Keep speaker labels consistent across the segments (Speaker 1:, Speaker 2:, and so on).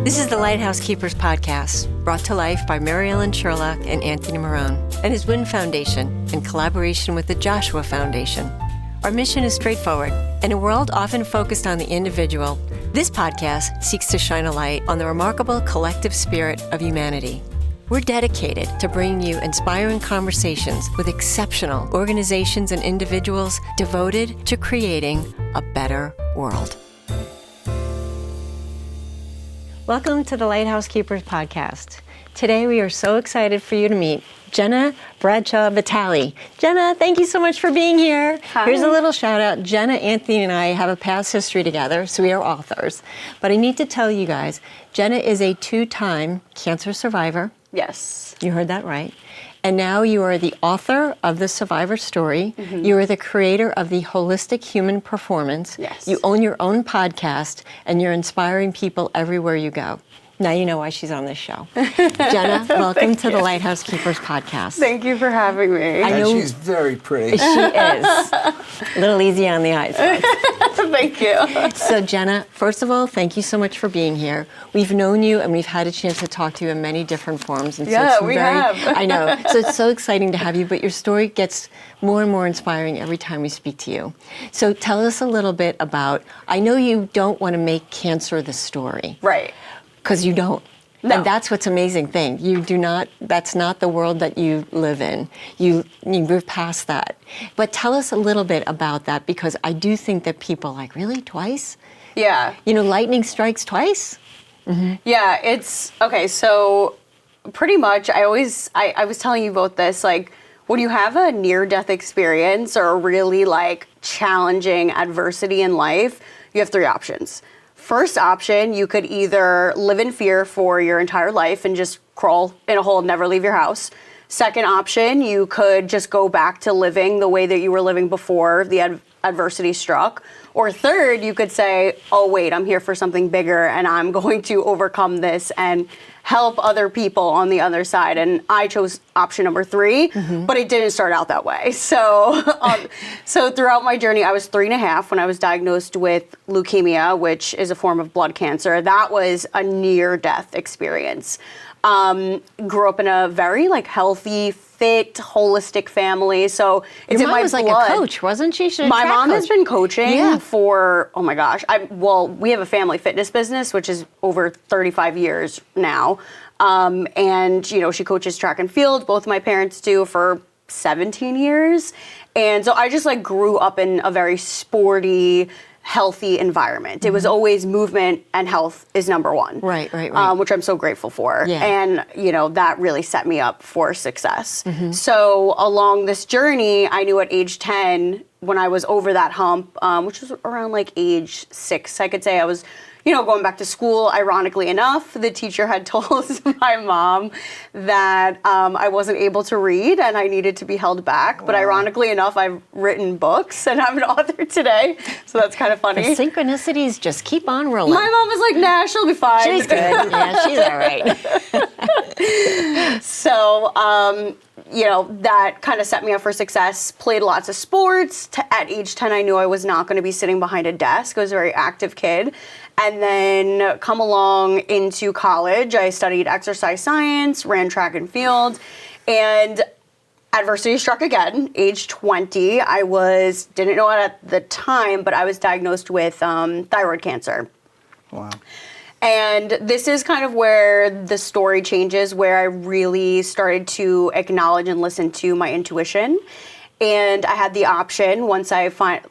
Speaker 1: This is the Lighthouse Keepers podcast, brought to life by Mary Ellen Sherlock and Anthony Marone, and his WIN Foundation in collaboration with the Joshua Foundation. Our mission is straightforward. In a world often focused on the individual, this podcast seeks to shine a light on the remarkable collective spirit of humanity. We're dedicated to bringing you inspiring conversations with exceptional organizations and individuals devoted to creating a better world. Welcome to the Lighthouse Keepers podcast. Today we are so excited for you to meet Jenna Bradshaw-Vitale. Jenna, thank you so much for being here.
Speaker 2: Hi.
Speaker 1: Here's a little shout out. Jenna, Anthony, and I have a past history together, so we are authors. But I need to tell you guys, Jenna is a 2-time cancer survivor.
Speaker 2: Yes.
Speaker 1: You heard that right. And now you are the author of the Survivor Story. Mm-hmm. You are the creator of the Holistic Human Performance.
Speaker 2: Yes.
Speaker 1: You own your own podcast, and you're inspiring people everywhere you go. Now you know why she's on this show. Jenna, welcome to the Lighthouse Keepers podcast.
Speaker 2: Thank you for having me.
Speaker 1: I know
Speaker 3: she's very pretty.
Speaker 1: She is. A little easy on the eyes.
Speaker 2: Thank you.
Speaker 1: So Jenna, first of all, thank you so much for being here. We've known you and we've had a chance to talk to you in many different forms. And
Speaker 2: Yeah,
Speaker 1: so
Speaker 2: we have.
Speaker 1: I know. So it's so exciting to have you, but your story gets more and more inspiring every time we speak to you. So tell us a little bit about, I know you don't want to make cancer the story.
Speaker 2: Right.
Speaker 1: Because you don't.
Speaker 2: No.
Speaker 1: And that's what's amazing thing. You do not, that's not the world that you live in. You move past that. But tell us a little bit about that, because I do think that people like, really, twice?
Speaker 2: Yeah.
Speaker 1: You know, lightning strikes twice?
Speaker 2: Mm-hmm. Yeah, it's, okay, so pretty much I was telling you both this, like, when you have a near-death experience or a really, like, challenging adversity in life, you have 3 options. First option, you could either live in fear for your entire life and just crawl in a hole and never leave your house. Second option, you could just go back to living the way that you were living before the adversity struck. Or third, you could say, oh wait, I'm here for something bigger and I'm going to overcome this and help other people on the other side. And I chose option number 3, but it didn't start out that way. So so throughout my journey, I was 3.5 when I was diagnosed with leukemia, which is a form of blood cancer. That was a near-death experience. Grew up in a very healthy, fit, holistic family. So it's
Speaker 1: Your
Speaker 2: in
Speaker 1: mom
Speaker 2: my
Speaker 1: was
Speaker 2: blood.
Speaker 1: like a coach, wasn't she?
Speaker 2: My mom has been coaching
Speaker 1: Yeah.
Speaker 2: for, oh my gosh, we have a family fitness business, which is over 35 years now. And, she coaches track and field. Both my parents do for 17 years. And so I just grew up in a very sporty, healthy environment. Mm-hmm. It was always movement and health is number one.
Speaker 1: Right.
Speaker 2: Which I'm so grateful for.
Speaker 1: Yeah.
Speaker 2: And, that really set me up for success.
Speaker 1: Mm-hmm.
Speaker 2: So along this journey, I knew at age 10, when I was over that hump, which was around age 6, I could say I was, going back to school. Ironically enough, the teacher had told my mom that I wasn't able to read and I needed to be held back. Wow. But ironically enough, I've written books and I'm an author today. So that's kind of funny.
Speaker 1: The synchronicities just keep on rolling.
Speaker 2: My mom was like, nah, she'll be fine.
Speaker 1: She's good. Yeah, she's all right.
Speaker 2: So, that kind of set me up for success. Played lots of sports. At age 10, I knew I was not going to be sitting behind a desk. I was a very active kid. And then come along into college, I studied exercise science, ran track and field, and adversity struck again. Age 20, didn't know it at the time, but I was diagnosed with thyroid cancer.
Speaker 3: Wow.
Speaker 2: And this is kind of where the story changes, where I really started to acknowledge and listen to my intuition. And I had the option once I had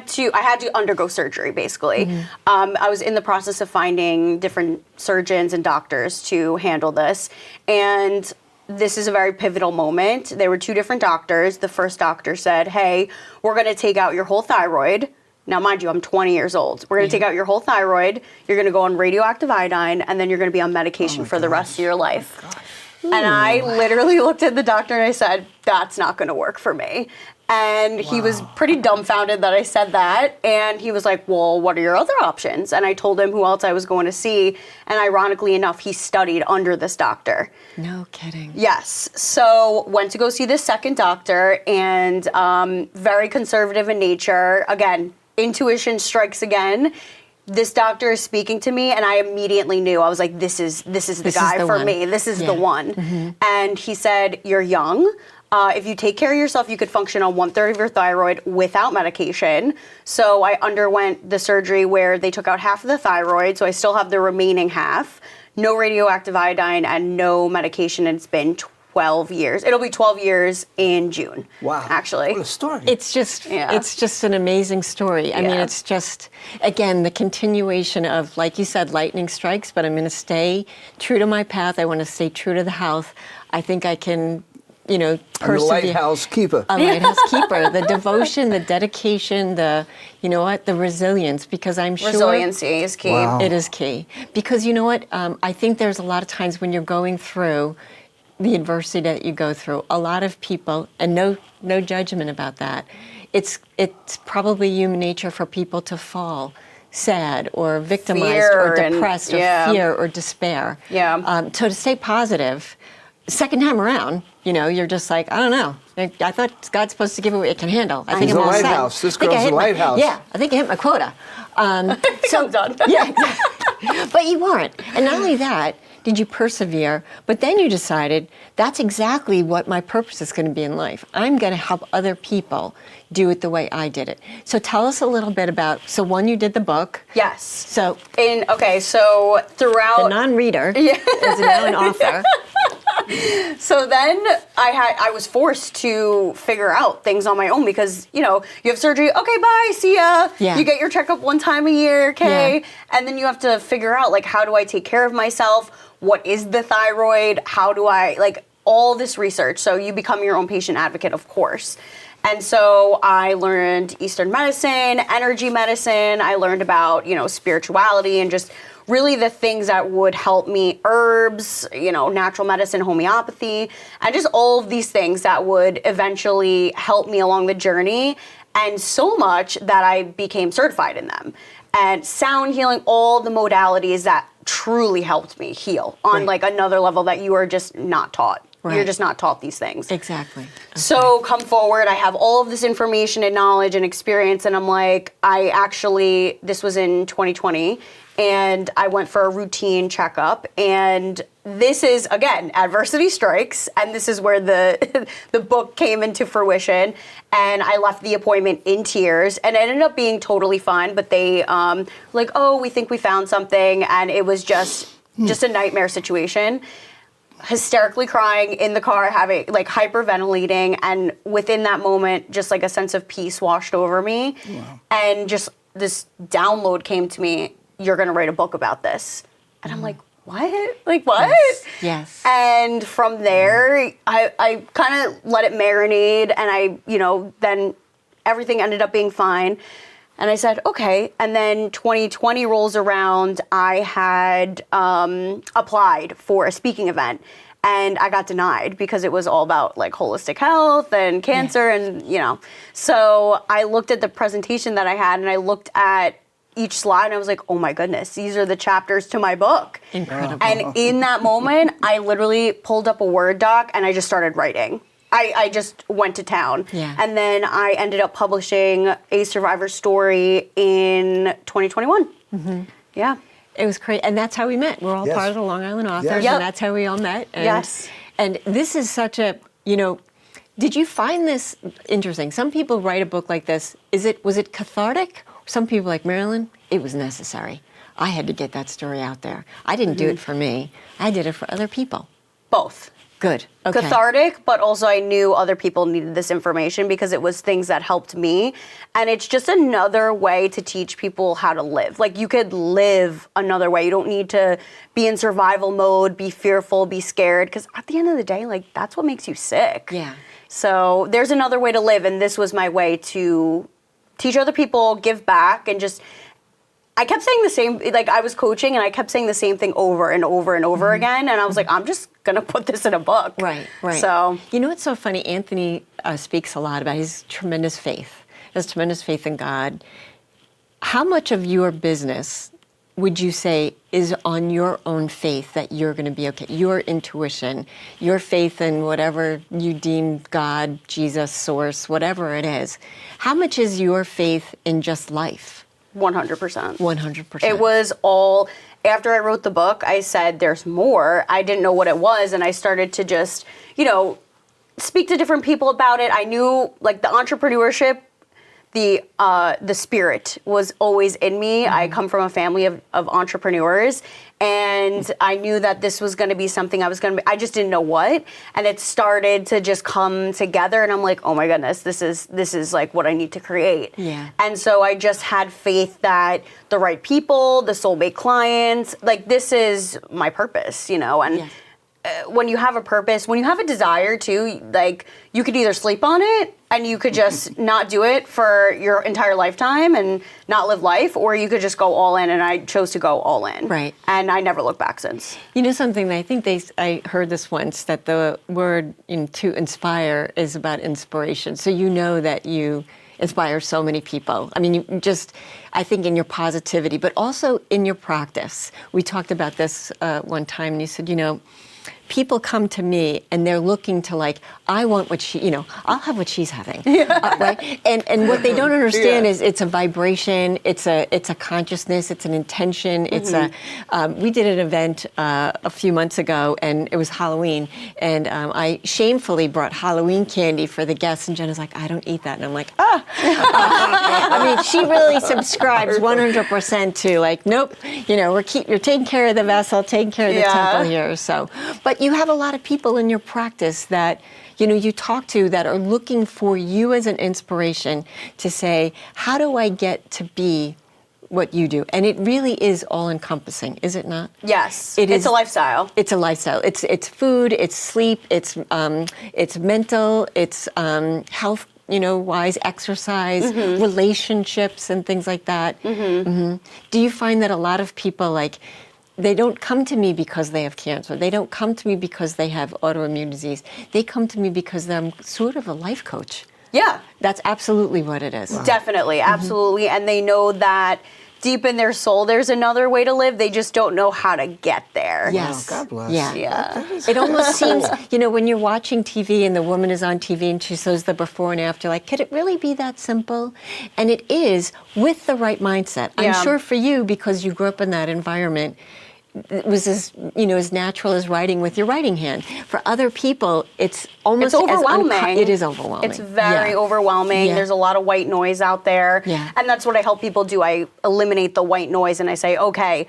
Speaker 2: to undergo surgery, basically. Mm-hmm. I was in the process of finding different surgeons and doctors to handle this. And this is a very pivotal moment. There were 2 different doctors. The first doctor said, hey, we're going to take out your whole thyroid. Now, mind you, I'm 20 years old. We're going to take out your whole thyroid. You're going to go on radioactive iodine, and then you're going to be on medication for the rest of your life. And I literally looked at the doctor and I said, that's not going to work for me. And he was pretty dumbfounded that I said that. And he was like, well, what are your other options? And I told him who else I was going to see. And ironically enough, he studied under this doctor.
Speaker 1: No kidding.
Speaker 2: Yes. So went to go see this second doctor, and very conservative in nature. Again, intuition strikes again. this doctor is speaking to me, and I immediately knew. I was like, this is the guy for me. This is the one. And he said, you're young. If you take care of yourself, you could function on 1/3 of your thyroid without medication. So I underwent the surgery where they took out half of the thyroid, so I still have the remaining half. No radioactive iodine and no medication, and it's been 12 years. It'll be 12 years in June.
Speaker 3: Wow.
Speaker 2: Actually.
Speaker 3: What a story.
Speaker 1: It's just an amazing story. I mean, it's just, again, the continuation of, like you said, lightning strikes, but I'm going to stay true to my path. I want to stay true to the health. I think I can, persevere.
Speaker 3: The lighthouse keeper.
Speaker 1: A lighthouse keeper. The devotion, the dedication, the resilience, because I'm sure.
Speaker 2: Resiliency is key.
Speaker 3: Wow.
Speaker 1: It is key. Because you know what? I think there's a lot of times when you're going through the adversity that you go through, a lot of people, and no judgment about that, it's probably human nature for people to fall sad or victimized or depressed or fear or despair.
Speaker 2: Yeah.
Speaker 1: So to stay positive, second time around, you're just like, I don't know. I thought God's supposed to give it what it can handle. I think
Speaker 3: It's
Speaker 1: I'm
Speaker 3: a
Speaker 1: all set.
Speaker 3: lighthouse. This girl's a lighthouse.
Speaker 1: Yeah, I think I hit my quota.
Speaker 2: So I'm done.
Speaker 1: Yeah, exactly. But you weren't. And not only that, did you persevere, but then you decided that's exactly what my purpose is going to be in life. I'm going to help other people do it the way I did it. So tell us a little bit about, so one, you did the book.
Speaker 2: Yes.
Speaker 1: So
Speaker 2: so throughout
Speaker 1: the non-reader is now an author.
Speaker 2: So then I was forced to figure out things on my own because, you have surgery, okay, bye, see ya.
Speaker 1: Yeah.
Speaker 2: You get your checkup one time a year, okay?
Speaker 1: Yeah.
Speaker 2: And then you have to figure out, how do I take care of myself? What is the thyroid? How do I, all this research. So you become your own patient advocate, of course. And so I learned Eastern medicine, energy medicine. I learned about, spirituality and just really the things that would help me, herbs, natural medicine, homeopathy, and just all of these things that would eventually help me along the journey. And so much that I became certified in them. And sound healing, all the modalities that truly helped me heal on another level that you are just not taught. Right. You're just not taught these things.
Speaker 1: Exactly. Okay.
Speaker 2: So come forward, I have all of this information and knowledge and experience, and I'm like, this was in 2020, and I went for a routine checkup, and this is, again, adversity strikes, and this is where the book came into fruition, and I left the appointment in tears, and it ended up being totally fine, but they, we think we found something, and it was just a nightmare situation. Hysterically crying in the car, having hyperventilating, and within that moment, just a sense of peace washed over me. Wow. And just this download came to me, you're gonna write a book about this. And I'm like, what? What?
Speaker 1: Yes.
Speaker 2: And from there, I kind of let it marinate, and then everything ended up being fine. And I said, okay. And then 2020 rolls around. I had applied for a speaking event, and I got denied because it was all about holistic health and cancer, and So I looked at the presentation that I had, and I looked at each slide, and I was like, oh my goodness, these are the chapters to my book.
Speaker 1: Incredible.
Speaker 2: And in that moment, I literally pulled up a Word doc and I just started writing. I just went to town.
Speaker 1: Yeah.
Speaker 2: And then I ended up publishing A Survivor Story in 2021. Mm-hmm. Yeah.
Speaker 1: It was great. And that's how we met. We're all part of the Long Island Authors,
Speaker 2: Yep.
Speaker 1: and that's how we all met. And,
Speaker 2: Yes.
Speaker 1: And this is such a, did you find this interesting? Some people write a book like this. Was it cathartic? Some people like Marilyn, it was necessary. I had to get that story out there. I didn't do it for me. I did it for other people.
Speaker 2: Both.
Speaker 1: Good. Okay.
Speaker 2: Cathartic, but also I knew other people needed this information because it was things that helped me. And it's just another way to teach people how to live. You could live another way. You don't need to be in survival mode, be fearful, be scared. Because at the end of the day, that's what makes you sick.
Speaker 1: Yeah.
Speaker 2: So there's another way to live. And this was my way to teach other people, give back, and just... I kept saying the same, I was coaching and I kept saying the same thing over and over and over again. And I was like, I'm just going to put this in a book.
Speaker 1: Right.
Speaker 2: So.
Speaker 1: What's so funny? Anthony speaks a lot about his tremendous faith. He has tremendous faith in God. How much of your business would you say is on your own faith that you're going to be okay? Your intuition, your faith in whatever you deem God, Jesus, source, whatever it is. How much is your faith in just life?
Speaker 2: 100%.
Speaker 1: 100%.
Speaker 2: It was all, after I wrote the book, I said, there's more. I didn't know what it was, and I started to just, speak to different people about it. I knew, like, the entrepreneurship, the spirit was always in me. I come from a family of entrepreneurs, and I knew that this was going to be something I just didn't know what, and it started to just come together, and I'm like, oh my goodness, this is like what I need to create.
Speaker 1: Yeah.
Speaker 2: And so I just had faith that the right people, the soulmate clients, like, this is my purpose, and
Speaker 1: Yes.
Speaker 2: When you have a purpose, when you have a desire too, like, you could either sleep on it and you could just not do it for your entire lifetime and not live life, or you could just go all in, and I chose to go all in.
Speaker 1: Right.
Speaker 2: And I never looked back since.
Speaker 1: You know something that I think I heard this once, that the word to inspire is about inspiration. So you know that you inspire so many people. I mean, I think in your positivity, but also in your practice. We talked about this one time, and you said, people come to me and they're looking to, like, I want what I'll have what she's having, right? And what they don't understand is it's a vibration, it's a consciousness, it's an intention, it's we did an event a few months ago, and it was Halloween, and I shamefully brought Halloween candy for the guests, and Jenna's like, I don't eat that, and I'm like, I mean, she really subscribes 100% to, like, nope, you're taking care of the vessel, taking care of the temple here, so, but you have a lot of people in your practice that, you talk to that are looking for you as an inspiration to say, how do I get to be what you do? And it really is all-encompassing, is it not?
Speaker 2: Yes, it's a lifestyle. It's a lifestyle.
Speaker 1: It's food, it's sleep, it's mental, it's health, wise, exercise, relationships, and things like that. Do you find that a lot of people, like, they don't come to me because they have cancer. They don't come to me because they have autoimmune disease. They come to me because I'm sort of a life coach.
Speaker 2: Yeah.
Speaker 1: That's absolutely what it is.
Speaker 2: Wow. Definitely, absolutely. And they know that deep in their soul, there's another way to live. They just don't know how to get there.
Speaker 1: Yes.
Speaker 3: Wow, God bless.
Speaker 1: Yeah. It almost seems, when you're watching TV and the woman is on TV and she shows the before and after, like, could it really be that simple? And it is, with the right mindset. I'm sure for you, because you grew up in that environment, it was as natural as writing with your writing hand. For other people, it's almost
Speaker 2: overwhelming.
Speaker 1: It is overwhelming.
Speaker 2: It's very overwhelming.
Speaker 1: Yeah.
Speaker 2: There's a lot of white noise out there.
Speaker 1: Yeah.
Speaker 2: And that's what I help people do. I eliminate the white noise and I say, okay,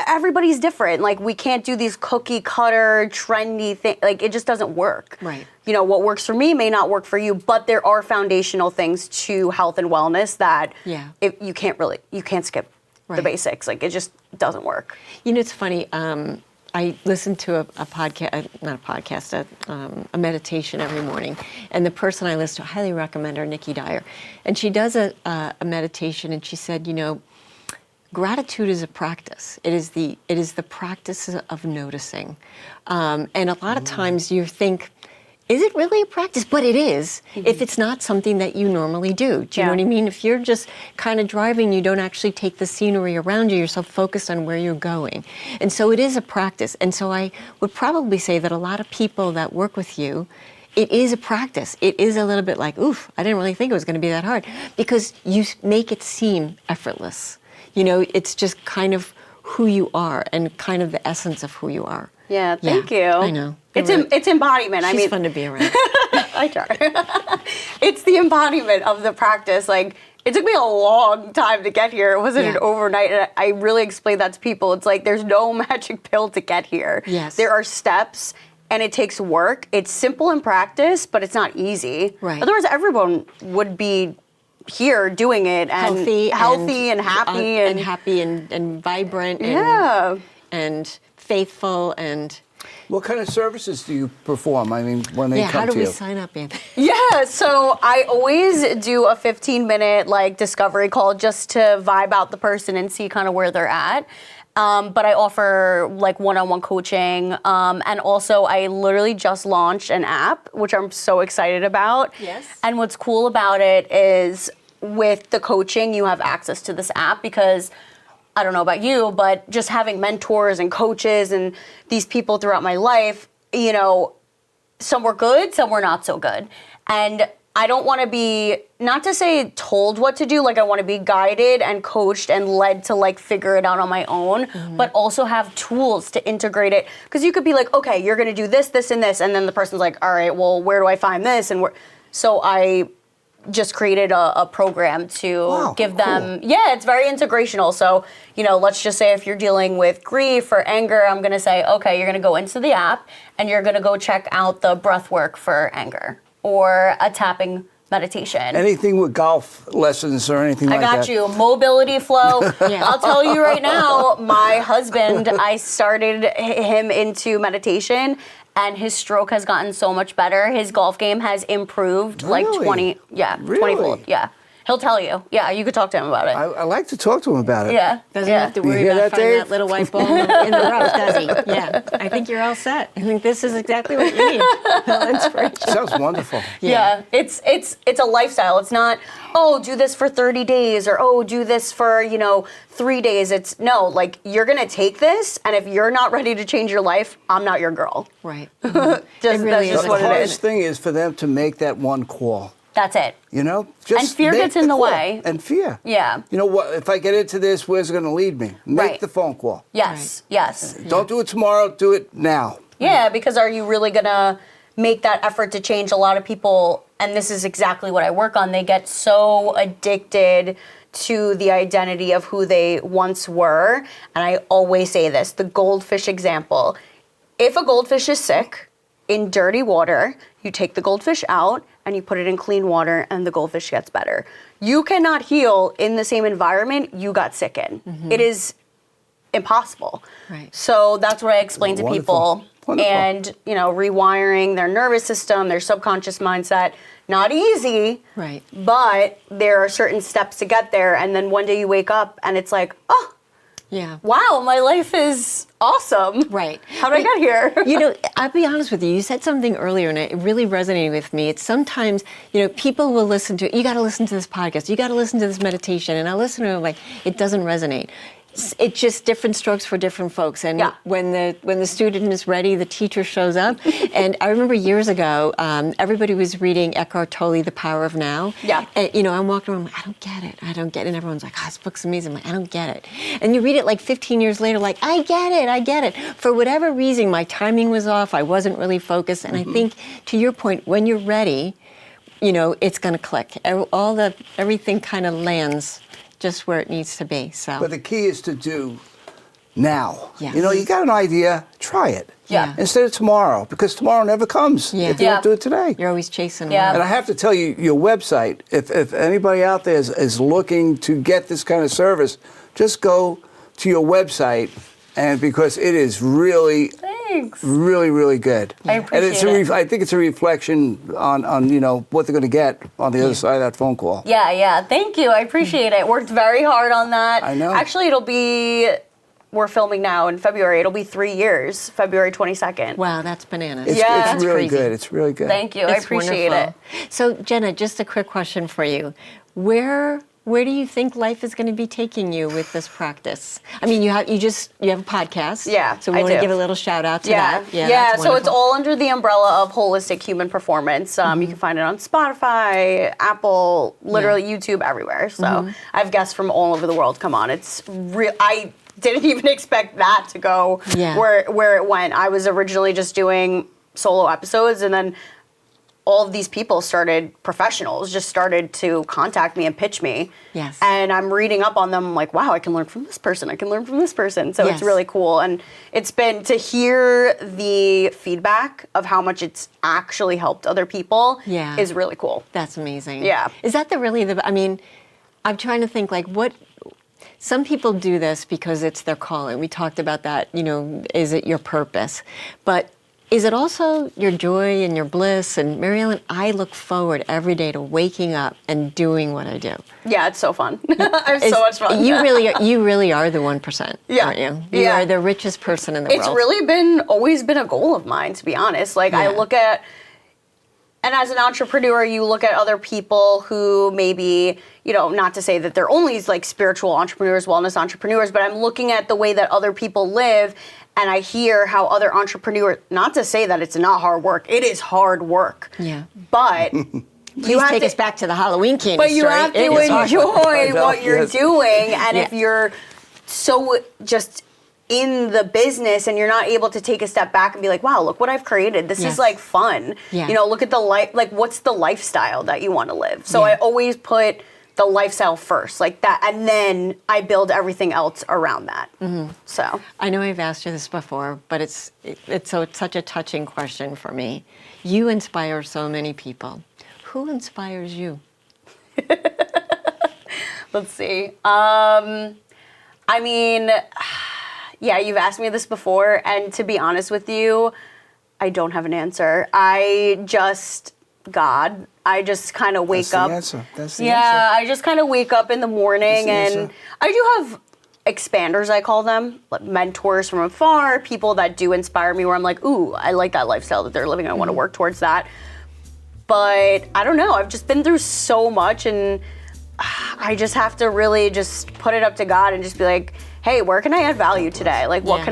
Speaker 2: everybody's different. Like, we can't do these cookie cutter, trendy things. Like, it just doesn't work.
Speaker 1: Right.
Speaker 2: What works for me may not work for you, but there are foundational things to health and wellness that you can't skip. The basics, like, it just doesn't work.
Speaker 1: It's funny. I listen to a meditation every morning, and the person I listen to, I highly recommend her, Nikki Dyer, and she does a meditation, and she said, gratitude is a practice. It is the practice of noticing, and a lot of times you think, is it really a practice? But it is, if it's not something that you normally do. Do you know what I mean? If you're just kind of driving, you don't actually take the scenery around you. You're so focused on where you're going. And so it is a practice. And so I would probably say that a lot of people that work with you, it is a practice. It is a little bit like, oof, I didn't really think it was going to be that hard. Because you make it seem effortless. It's just kind of who you are and kind of the essence of who you are.
Speaker 2: Yeah, thank you.
Speaker 1: I know.
Speaker 2: It's embodiment.
Speaker 1: She's fun to be around.
Speaker 2: I try. It's the embodiment of the practice. Like, it took me a long time to get here. It wasn't an overnight. And I really explain that to people. It's like, there's no magic pill to get here.
Speaker 1: Yes.
Speaker 2: There are steps, and it takes work. It's simple in practice, but it's not easy.
Speaker 1: Right.
Speaker 2: Otherwise, everyone would be here doing it and healthy and happy
Speaker 1: and vibrant and faithful and.
Speaker 3: What kind of services do you perform? I mean, when they come to you?
Speaker 1: How do we sign up, Anthony?
Speaker 2: Yeah, so I always do a 15-minute discovery call just to vibe out the person and see kind of where they're at. But I offer one-on-one coaching, and also I literally just launched an app, which I'm so excited about.
Speaker 1: Yes.
Speaker 2: And what's cool about it is with the coaching, you have access to this app because I don't know about you, but just having mentors and coaches and these people throughout my life, some were good, some were not so good. And I don't want to be, not to say told what to do, like I want to be guided and coached and led to like figure it out on my own, but also have tools to integrate it. Because you could be like, okay, you're going to do this, this, and this. And then the person's like, all right, well, where do I find this? And so I just created a program to give them, it's very integrational. So, let's just say if you're dealing with grief or anger, I'm going to say, okay, you're going to go into the app and you're going to go check out the breath work for anger or a tapping meditation.
Speaker 3: Anything with golf lessons or anything like that?
Speaker 2: I got you. Mobility flow. I'll tell you right now, my husband, I started him into meditation and his stroke has gotten so much better. His golf game has improved like 20-fold. Yeah. He'll tell you. Yeah, you could talk to him about it.
Speaker 3: I like to talk to him about it.
Speaker 2: Yeah.
Speaker 1: Doesn't have to worry about finding that little white ball in the rough, does he? Yeah. I think you're all set. I think this is exactly what you need. Inspiration.
Speaker 3: Sounds wonderful.
Speaker 2: Yeah. It's a lifestyle. It's not, do this for 30 days or, do this for, 3 days. It's no, like you're going to take this and if you're not ready to change your life, I'm not your girl.
Speaker 1: Right.
Speaker 2: That's just what
Speaker 3: The
Speaker 2: it
Speaker 3: hardest
Speaker 2: is.
Speaker 3: thing is for them to make that one call.
Speaker 2: That's it.
Speaker 3: Just
Speaker 2: and fear
Speaker 3: make
Speaker 2: gets in the
Speaker 3: call.
Speaker 2: way.
Speaker 3: And fear.
Speaker 2: Yeah.
Speaker 3: You know what? If I get into this, where's it going to lead me? Make the phone call.
Speaker 2: Yes. Right. Yes.
Speaker 3: Don't do it tomorrow. Do it now.
Speaker 2: Yeah, because are you really going to make that effort to change? A lot of people, and this is exactly what I work on, they get so addicted to the identity of who they once were. And I always say this, the goldfish example. If a goldfish is sick in dirty water, you take the goldfish out and you put it in clean water and the goldfish gets better. You cannot heal in the same environment you got sick in. It is impossible.
Speaker 1: Right.
Speaker 2: So that's what I explain to people. And, rewiring their nervous system, their subconscious mindset. Not easy,
Speaker 1: right?
Speaker 2: But there are certain steps to get there. And then one day you wake up and it's like, wow, my life is awesome.
Speaker 1: Right.
Speaker 2: How did I get here?
Speaker 1: I'll be honest with you. You said something earlier and it really resonated with me. It's sometimes, people will listen to, you got to listen to this podcast. You got to listen to this meditation. And I listen to it like, it doesn't resonate. It's just different strokes for different folks. And when the student is ready, the teacher shows up. And I remember years ago, everybody was reading Eckhart Tolle, The Power of Now.
Speaker 2: Yeah.
Speaker 1: And, I'm walking around, I don't get it. And everyone's like, this book's amazing. I'm like, I don't get it. And you read it like 15 years later, like, I get it. For whatever reason, my timing was off. I wasn't really focused. And I think, to your point, when you're ready, it's going to click. Everything kind of lands just where it needs to be. So,
Speaker 3: but the key is to do now.
Speaker 1: Yes.
Speaker 3: You got an idea, try it.
Speaker 2: Yeah.
Speaker 3: Instead of tomorrow, because tomorrow never comes if you don't do it today.
Speaker 1: You're always chasing.
Speaker 3: And I have to tell you, your website, if anybody out there is looking to get this kind of service, just go to your website, and because it is really, really, really good.
Speaker 2: I appreciate it.
Speaker 3: I think it's a reflection on what they're going to get on the other side of that phone call.
Speaker 2: Yeah. Thank you. I appreciate it. Worked very hard on that.
Speaker 3: I know.
Speaker 2: Actually, we're filming now in February. It'll be 3 years, February 22nd.
Speaker 1: Wow, that's bananas.
Speaker 3: It's really
Speaker 1: crazy.
Speaker 3: Good. It's really good.
Speaker 2: Thank you. I appreciate it.
Speaker 1: So, Jenna, just a quick question for you. Where do you think life is going to be taking you with this practice? I mean, you have a podcast.
Speaker 2: Yeah,
Speaker 1: So we want to give a little shout out to that.
Speaker 2: Yeah. So it's all under the umbrella of holistic human performance. You can find it on Spotify, Apple, literally YouTube, everywhere. So I have guests from all over the world come on. It's real. I didn't even expect that to go where it went. I was originally just doing solo episodes, and then all of these people professionals just started to contact me and pitch me.
Speaker 1: Yes.
Speaker 2: And I'm reading up on them. I'm like, wow, I can learn from this person. I can learn from this person. So it's really cool. And it's been to hear the feedback of how much it's actually helped other people is really cool.
Speaker 1: That's amazing.
Speaker 2: Yeah.
Speaker 1: Is that I'm trying to think some people do this because it's their calling. We talked about that, is it your purpose? But is it also your joy and your bliss? And Mary Ellen, I look forward every day to waking up and doing what I do.
Speaker 2: Yeah, it's so fun. I have so much fun.
Speaker 1: You really are the 1%, aren't you? You are the richest person in the world.
Speaker 2: It's really always been a goal of mine, to be honest. I look at, and as an entrepreneur, you look at other people who maybe, not to say that they're only spiritual entrepreneurs, wellness entrepreneurs, but I'm looking at the way that other people live. And I hear how other entrepreneurs, not to say that it's not hard work, it is hard work.
Speaker 1: Yeah.
Speaker 2: But
Speaker 1: Please take us back to the Halloween candy
Speaker 2: But you
Speaker 1: story.
Speaker 2: have to
Speaker 1: It is
Speaker 2: enjoy what you're
Speaker 3: Yes.
Speaker 2: doing. And
Speaker 1: Yeah.
Speaker 2: if you're so just in the business and you're not able to take a step back and be like, wow, look what I've created. This
Speaker 1: Yes.
Speaker 2: is like fun.
Speaker 1: Yeah.
Speaker 2: You know, look at the like what's the lifestyle that you want to live? So
Speaker 1: Yeah.
Speaker 2: I always put the lifestyle first, like that, and then I build everything else around that. So
Speaker 1: I know I've asked you this before, but it's such a touching question for me. You inspire so many people. Who inspires you?
Speaker 2: let's see. I mean, yeah, you've asked me this before, and to be honest with you, I don't have an answer. I just kind of wake up.
Speaker 3: That's the answer. That's the
Speaker 2: Yeah,
Speaker 3: answer.
Speaker 2: I just kind of wake up in the morning,
Speaker 3: That's the
Speaker 2: and
Speaker 3: answer.
Speaker 2: I do have expanders, I call them, like mentors from afar, people that do inspire me where I'm like, ooh, I like that lifestyle that they're living. I want to work towards that. But I don't know. I've just been through so much, and I just have to really just put it up to God and just be like, hey, where can I add value today? Like, what
Speaker 1: Yeah.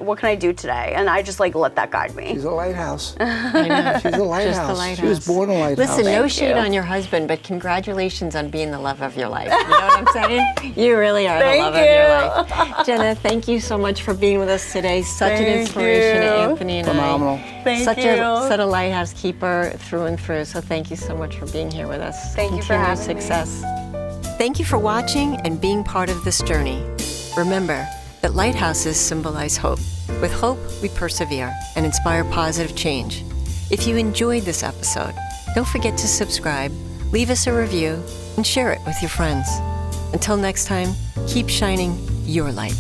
Speaker 2: can I do today? And I just like let that guide me.
Speaker 3: She's a lighthouse.
Speaker 1: I know.
Speaker 3: She's a lighthouse.
Speaker 1: Just the lighthouse.
Speaker 3: She was born a lighthouse.
Speaker 1: Listen, no
Speaker 2: Thank
Speaker 1: shade
Speaker 2: you.
Speaker 1: on your husband, but congratulations on being the love of your life. You know what I'm saying? You really are the
Speaker 2: Thank
Speaker 1: love of your life. Jenna, thank you so much for being with us today. Such an
Speaker 2: Thank
Speaker 1: inspiration to
Speaker 2: you.
Speaker 1: Anthony and
Speaker 3: Phenomenal.
Speaker 1: I.
Speaker 2: Thank
Speaker 1: such
Speaker 2: you.
Speaker 1: Such a lighthouse keeper through and through. So thank you so much for being here with us.
Speaker 2: Thank you for
Speaker 1: Continued
Speaker 2: having me.
Speaker 1: success.
Speaker 4: Thank you for watching and being part of this journey. Remember that lighthouses symbolize hope. With hope, we persevere and inspire positive change. If you enjoyed this episode, don't forget to subscribe, leave us a review, and share it with your friends. Until next time, keep shining your light.